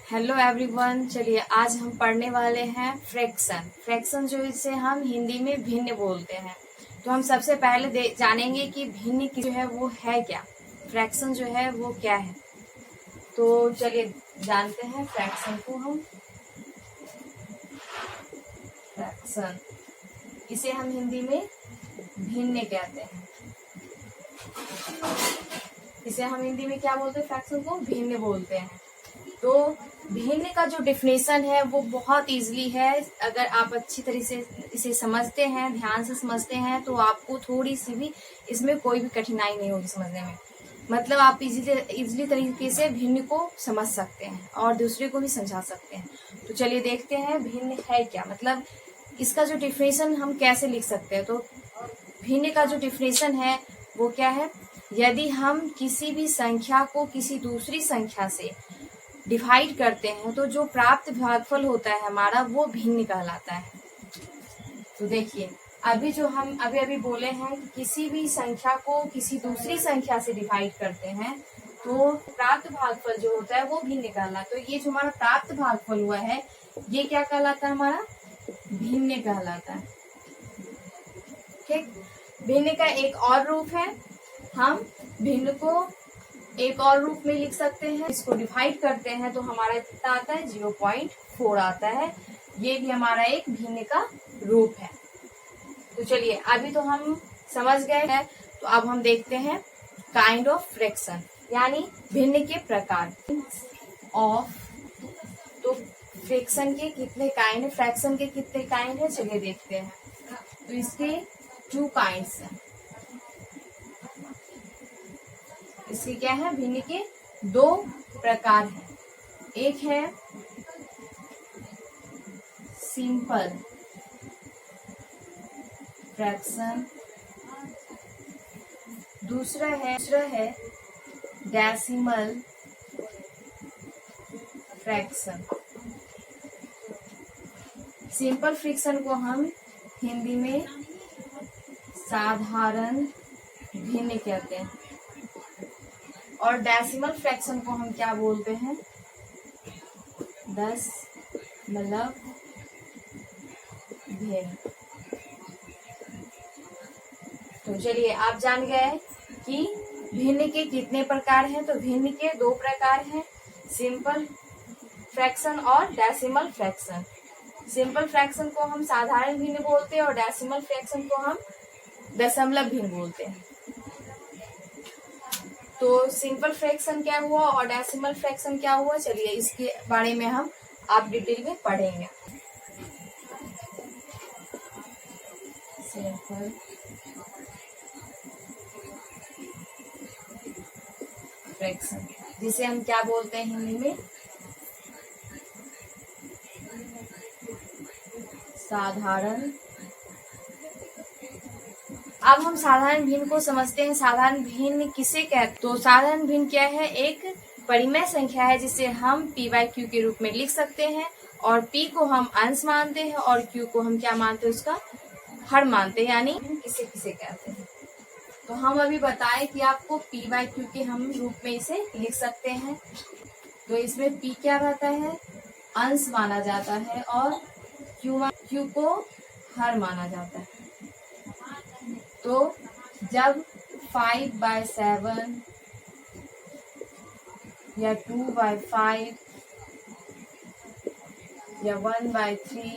Hello everyone. चलिए आज हम पढ़ने वाले हैं फ्रैक्शन। फ्रैक्शन जो इसे हम हिंदी में भिन्न बोलते हैं। तो हम सबसे पहले जानेंगे कि भिन्न की जो है वो है क्या, फ्रैक्शन जो है वो क्या है। तो चलिए जानते हैं फ्रैक्शन को हम। फ्रैक्शन इसे हम हिंदी में भिन्न कहते हैं। इसे हम हिंदी में क्या बोलते हैं? फ्रैक्शन को भिन्न बोलते हैं। तो भिन्न का जो डेफिनेशन है वो बहुत इजीली है। अगर आप अच्छी तरह से इसे समझते हैं, ध्यान से समझते हैं, तो आपको थोड़ी सी भी इसमें कोई भी कठिनाई नहीं होगी समझने में। मतलब आप इजीली तरीके से भिन्न को समझ सकते हैं और दूसरे को भी समझा सकते हैं। तो चलिए देखते हैं भिन्न है क्या, मतलब इसका जो डेफिनेशन हम कैसे लिख सकते हैं। तो भिन्न का जो डेफिनेशन है वो क्या है? यदि हम किसी भी संख्या को किसी दूसरी संख्या से डिवाइड करते हैं तो जो प्राप्त भागफल होता है हमारा वो भिन्न कहलाता है। तो देखिए अभी जो हम अभी बोले हैं कि किसी भी संख्या को किसी दूसरी संख्या से डिवाइड करते हैं तो प्राप्त भागफल जो होता है वो भिन्न कहलाता है। तो ये जो हमारा प्राप्त भागफल हुआ है ये क्या कहलाता है? हमारा भिन्न कहलाता है। ठीक, भिन्न का एक और रूप है, हम भिन्न को एक और रूप में लिख सकते हैं। इसको डिवाइड करते हैं तो हमारा कितना आता है? 0.4 आता है। ये भी हमारा एक भिन्न का रूप है। तो चलिए अभी तो हम समझ गए हैं। तो अब हम देखते हैं काइंड ऑफ फ्रैक्शन, यानी भिन्न के प्रकार ऑफ। तो फ्रैक्शन के कितने काइंड है? फ्रैक्शन के कितने काइंड है? चलिए देखते हैं। तो इसके 2 काइंड्स हैं। इसके क्या है? भिन्न के 2 प्रकार हैं। एक है सिंपल फ्रैक्शन, दूसरा है डेसिमल फ्रैक्शन। सिंपल फ्रैक्शन को हम हिंदी में साधारण भिन्न कहते हैं और डेसिमल फ्रैक्शन को हम क्या बोलते हैं? दशमलव भिन्न। तो चलिए आप जान गए कि भिन्न के कितने प्रकार हैं। तो भिन्न के 2 प्रकार हैं, सिंपल फ्रैक्शन और डेसिमल फ्रैक्शन। सिंपल फ्रैक्शन को हम साधारण भिन्न बोलते हैं और डेसिमल फ्रैक्शन को हम दशमलव भिन्न बोलते हैं। तो सिंपल फ्रैक्शन क्या हुआ और डेसिमल फ्रैक्शन क्या हुआ, चलिए इसके बारे में हम आप डिटेल में पढ़ेंगे। सिंपल फ्रैक्शन जिसे हम क्या बोलते हैं हिंदी में? साधारण। अब हम साधारण भिन्न को समझते हैं। साधारण भिन्न किसे कहते हैं? तो साधारण भिन्न क्या है? एक परिमेय संख्या है जिसे हम p/q के रूप में लिख सकते हैं और p को हम अंश मानते हैं और q को हम क्या मानते हैं? उसका हर मानते हैं, यानी किसे कहते हैं। तो हम अभी बताएं कि आपको p/q के हम रूप में इसे लिख सकते हैं। तो इसमें p क्या रहता है? अंश माना जाता है और q को हर माना जाता है। तो जब 5/7 या 2/5 या 1/3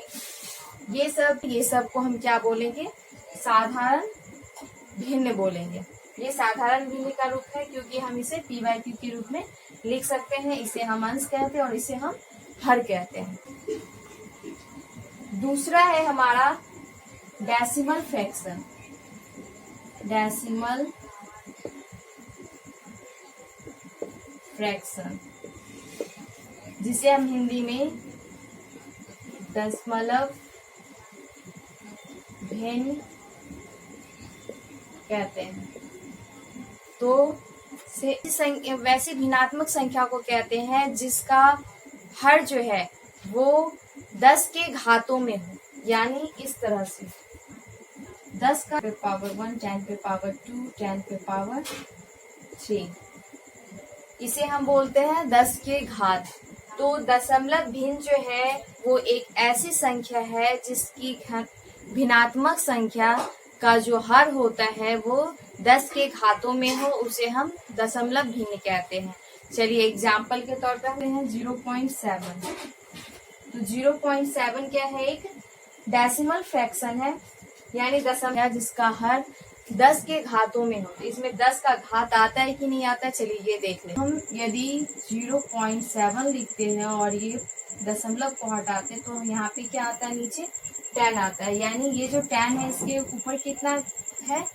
ये सब को हम क्या बोलेंगे? साधारण भिन्न बोलेंगे। ये साधारण भिन्न का रूप है क्योंकि हम इसे p/q के रूप में लिख सकते हैं। इसे हम अंश कहते हैं और इसे हम हर कहते हैं। दूसरा है हमारा डेसिमल फ्रैक्शन। डेसिमल फ्रैक्शन जिसे हम हिंदी में दशमलव भिन्न कहते हैं। तो वैसी भिन्नात्मक संख्या को कहते हैं जिसका हर जो है वो 10 के घातों में हो, यानी इस तरह से 10 का पावर 1, 10 पे पावर 2, 10 पे पावर 3। इसे हम बोलते हैं 10 के घात। तो दशमलव भिन्न जो है वो एक ऐसी संख्या है जिसकी भिन्नात्मक संख्या का जो हर होता है वो 10 के घातों में हो, उसे हम दशमलव भिन्न कहते हैं। चलिए एग्जाम्पल के तौर पर हैं 0.7। तो 0.7 क्या है? एक डेसिमल फ्रैक्शन है, यानी दशमलव जिसका हर 10 के घातों में हो। तो इसमें 10 का घात आता है कि नहीं आता? चलिए ये देख लें। हम यदि 0.7 लिखते हैं और ये दशमलव को हटाते हैं तो यहाँ पे क्या आता है? नीचे 10 आता है, यानी ये जो 10 है इसके ऊपर कितना है?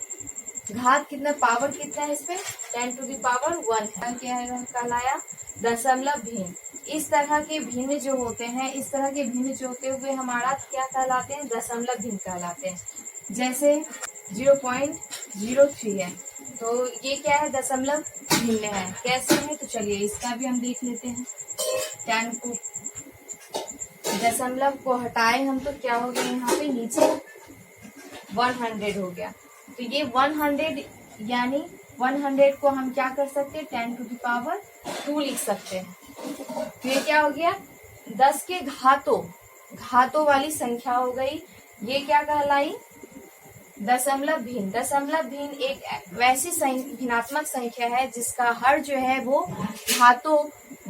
घात कितना, पावर कितना है इस पे? 10 to the power 1 है। क्या है? कहलाया दशमलव भिन्न। इस तरह के भिन्न जो होते हैं, इस तरह के भिन्न जो होते हुए हमारा क्या कहलाते हैं? दशमलव भिन्न कहलाते हैं। जैसे 0.03 है, तो ये क्या है? दशमलव भिन्न है। कैसे है? तो चलिए इसका भी हम देख लेते हैं। 10 को दशमलव को हटाए हम तो क्या हो गया? यहाँ पे नीचे 100 हो गया। तो ये 100 यानी 100 को हम क्या कर सकते हैं? 10 to the power 2 लिख सकते हैं। तो ये क्या हो गया? 10 के घातों वाली संख्या हो गई। ये क्या कहलाई? दशमलव भिन्न। दशमलव भिन्न एक वैसी भिन्नात्मक संख्या है जिसका हर जो है वो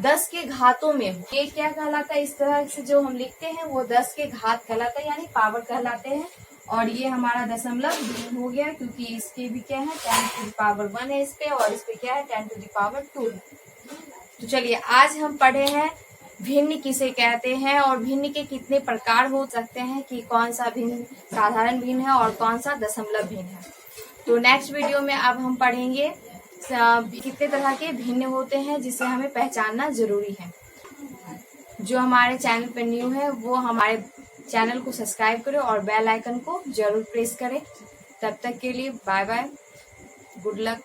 10 के घातों में हो। ये क्या कहलाता है? इस तरह से जो हम लिखते हैं वो 10 के घात कहलाता है, यानी पावर कहलाते हैं। और ये हमारा दशमलव भिन्न हो गया क्योंकि इसके भी क्या है? 10 to the power 1 है इस पे, और इस पे क्या है? 10 to the power 2 है। तो चलिए आज हम पढ़े हैं भिन्न किसे कहते हैं और भिन्न के कितने प्रकार हो सकते हैं, कि कौन सा भिन्न साधारण भिन्न है और कौन सा दशमलव भिन्न है। तो नेक्स्ट वीडियो में अब हम पढ़ेंगे कितने तरह के भिन्न होते हैं जिसे हमें पहचानना जरूरी है। जो हमारे चैनल पर न्यू है वो हमारे चैनल को सब्सक्राइब करें और बेल आइकन को जरूर प्रेस करें। तब तक के लिए बाय बाय, गुड लक।